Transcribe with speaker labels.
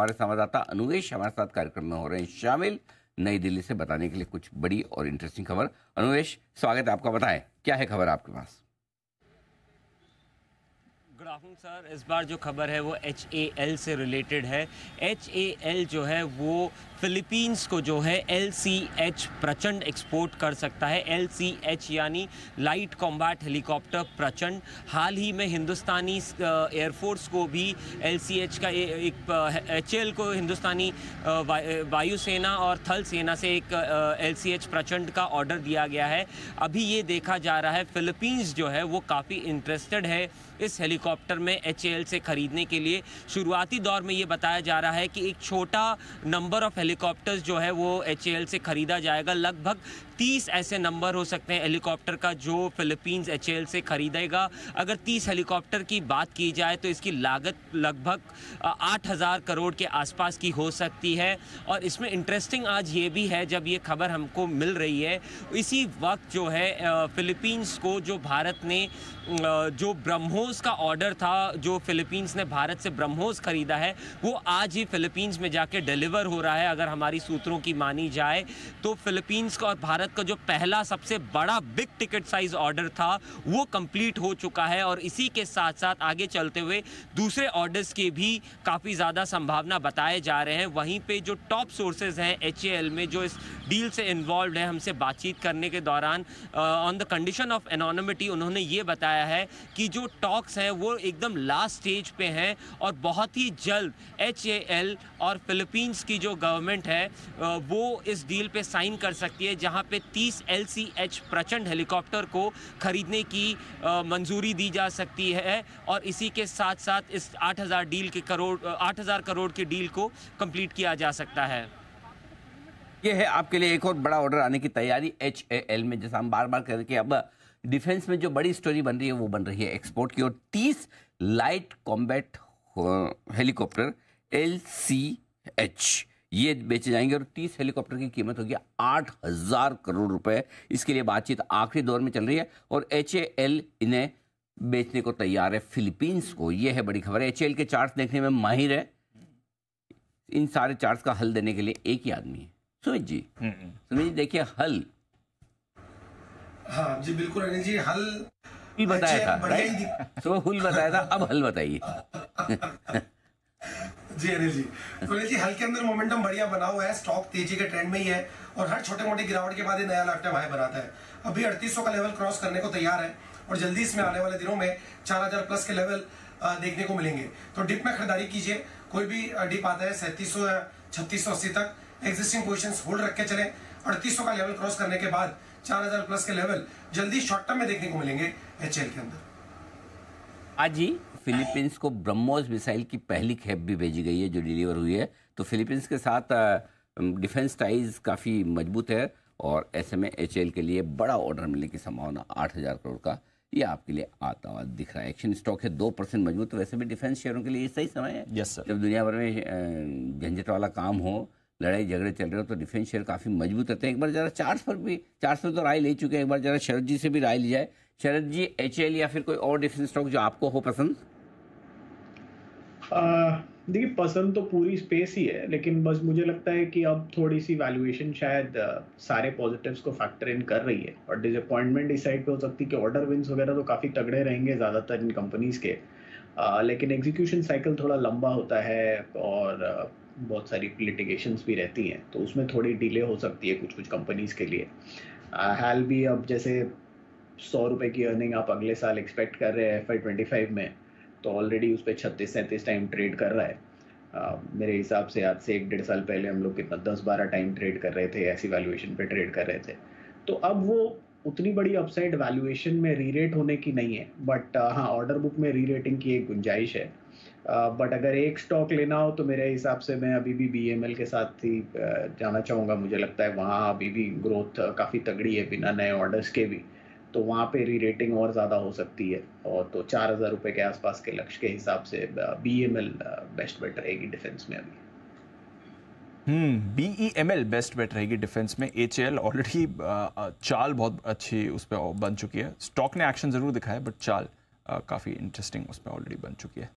Speaker 1: हमारे संवाददाता अनुवेश हमारे साथ कार्यक्रम में हो रहे हैं शामिल, नई दिल्ली से बताने के लिए कुछ बड़ी और इंटरेस्टिंग खबर। अनुवेश, स्वागत है आपका, बताएं क्या है खबर आपके पास?
Speaker 2: Good afternoon sir. इस बार जो खबर है वो HAL से रिलेटेड है। HAL जो है वो फिलीपींस को जो है LCH प्रचंड एक्सपोर्ट कर सकता है। LCH यानी लाइट कॉम्बैट हेलीकॉप्टर प्रचंड। हाल ही में हिंदुस्तानी एयरफोर्स को भी LCH का एक HAL को हिंदुस्तानी वायुसेना और थल सेना से एक LCH प्रचंड का ऑर्डर दिया गया है। अभी ये देखा जा रहा है फिलीपींस जो है वो काफ़ी इंटरेस्टेड है इस हेलीकॉप्टर में HAL से खरीदने के लिए। शुरुआती दौर में ये बताया जा रहा है कि एक छोटा नंबर ऑफ हेलीकॉप्टर्स जो है वो HAL से खरीदा जाएगा। लगभग 30 ऐसे नंबर हो सकते हैं हेलीकॉप्टर का जो फिलीपींस HAL से खरीदेगा। अगर 30 हेलीकॉप्टर की बात की जाए तो इसकी लागत लगभग 8,000 करोड़ के आसपास की हो सकती है। और इसमें इंटरेस्टिंग आज ये भी है, जब ये खबर हमको मिल रही है इसी वक्त जो है फिलीपींस को जो भारत ने जो ब्रह्मोस का ऑर्डर था, जो फिलीपींस ने भारत से ब्रह्मोस खरीदा है, वो आज ही फिलीपींस में जाके डिलीवर हो रहा है। अगर हमारी सूत्रों की मानी जाए तो फिलीपींस का और भारत का जो पहला सबसे बड़ा बिग टिकट साइज ऑर्डर था वो कंप्लीट हो चुका है। और इसी के साथ साथ आगे चलते हुए दूसरे ऑर्डर्स के भी काफ़ी ज़्यादा संभावना बताए जा रहे हैं। वहीं पे जो टॉप सोर्सेज हैं HAL में जो इस डील से इन्वॉल्व है, हमसे बातचीत करने के दौरान on the condition of anonymity उन्होंने ये बताया है कि जो टॉक्स हैं वो एकदम लास्ट स्टेज पे हैं और बहुत ही जल्द HAL और फिलीपींस की जो गवर्नमेंट है वो इस डील पे साइन कर सकती है, जहां पे 30 LCH प्रचंड हेलीकॉप्टर को खरीदने की मंजूरी दी जा सकती है। और इसी के साथ साथ इस 8,000 करोड़ की डील को कंप्लीट किया जा सकता है।
Speaker 1: ये है आपके लिए एक और बड़ा ऑर्डर आने की तैयारी HAL में। जैसा हम बार बार कह रहे कि अब डिफेंस में जो बड़ी स्टोरी बन रही है वो बन रही है एक्सपोर्ट की। और 30 लाइट कॉम्बैट हेलीकॉप्टर LCH ये बेचे जाएंगे और 30 हेलीकॉप्टर की कीमत होगी 8,000 करोड़ रुपए। इसके लिए बातचीत आखिरी दौर में चल रही है और HAL इन्हें बेचने को तैयार है फिलीपींस को। ये है बड़ी खबर है। HAL के चार्ट्स देखने में माहिर है। इन सारे चार्ट्स का हल देने के लिए एक ही आदमी है, सुमित जी। सुमित जी देखिए हल।
Speaker 3: हाँ जी बिल्कुल अनिल जी, हल
Speaker 1: बताया था, राइट? सुबह हुल बताया था, अब हल बताइए।
Speaker 3: जी अनिल जी, तो अनिल जी हल के अंदर मोमेंटम बढ़िया बना हुआ है, स्टॉक तेजी के ट्रेंड में ही है और हर छोटे मोटे गिरावट के बाद ये नया लाइफ टाइम हाई बनाता है। अभी 3800 का लेवल क्रॉस करने को तैयार है और जल्दी इसमें आने वाले दिनों में 4000 प्लस के लेवल देखने को मिलेंगे। तो डिप में खरीदारी कीजिए, कोई भी डिप आता है 3700 या 3680 तक एग्जिस्टिंग पोजीशंस होल्ड रख के चले। 3800 का लेवल क्रॉस करने के बाद 4000 प्लस के लेवल जल्दी शॉर्ट टर्म में देखने को मिलेंगे HAL के अंदर।
Speaker 1: आज ही फिलीपींस को ब्रह्मोस मिसाइल की पहली खेप भी भेजी गई है जो डिलीवर हुई है। तो फिलीपींस के साथ डिफेंस टाइज काफ़ी मजबूत है और ऐसे में HAL के लिए बड़ा ऑर्डर मिलने की संभावना 8,000 करोड़ का ये आपके लिए आता हुआ दिख रहा है। एक्शन स्टॉक है 2% मजबूत। वैसे भी डिफेंस शेयरों के लिए ये सही समय है।
Speaker 2: Yes sir.
Speaker 1: जब दुनिया भर में झंझट वाला काम हो, लड़ाई झगड़े चल रहे हो, तो डिफेंस शेयर काफ़ी मजबूत रहते हैं। एक बार जरा चार्ट्स पर तो राय ले चुके हैं, एक बार जरा शरद जी से भी राय ली जाए। शरद जी, HAL या फिर कोई और डिफेंस स्टॉक जो आपको हो पसंद?
Speaker 4: देखिए पसंद तो पूरी स्पेस ही है, लेकिन बस मुझे लगता है कि अब थोड़ी सी वैल्यूएशन शायद सारे पॉजिटिव्स को फैक्टर इन कर रही है और डिसअपॉइंटमेंट इस साइड पे हो सकती है कि ऑर्डर विंस वगैरह तो काफ़ी तगड़े रहेंगे ज़्यादातर इन कंपनीज के, लेकिन एग्जीक्यूशन साइकिल थोड़ा लंबा होता है और बहुत सारी लिटिगेशंस भी रहती हैं, तो उसमें थोड़ी डिले हो सकती है कुछ कुछ कंपनीज के लिए। हाल भी अब जैसे 100 रुपये की अर्निंग आप अगले साल एक्सपेक्ट कर रहे हैं FY25 में, तो ऑलरेडी उस पर 36-37 टाइम ट्रेड कर रहा है। मेरे हिसाब से आज से 1-1.5 साल पहले हम लोग कितना 10-12 टाइम ट्रेड कर रहे थे, ऐसी वैल्यूएशन पे ट्रेड कर रहे थे। तो अब वो उतनी बड़ी अपसाइड वैल्यूएशन में रीरेट होने की नहीं है, बट हाँ ऑर्डर बुक में रीरेटिंग की एक गुंजाइश है। बट अगर एक स्टॉक लेना हो तो मेरे हिसाब से मैं अभी भी BML के साथ ही जाना चाहूँगा। मुझे लगता है वहाँ अभी भी ग्रोथ काफ़ी तगड़ी है बिना नए ऑर्डर्स के भी, तो वहाँ पे री-रेटिंग और ज़्यादा हो सकती है। और तो 4,000 रुपये के आसपास के लक्ष्य के हिसाब से BML बेस्ट बेट रहेगी डिफेंस में अभी।
Speaker 5: BEML बेस्ट बेट रहेगी डिफेंस में। HAL ऑलरेडी चाल बहुत अच्छी उस पर बन चुकी है। स्टॉक ने एक्शन ज़रूर दिखाया बट चाल काफ़ी इंटरेस्टिंग उस पर ऑलरेडी बन चुकी है।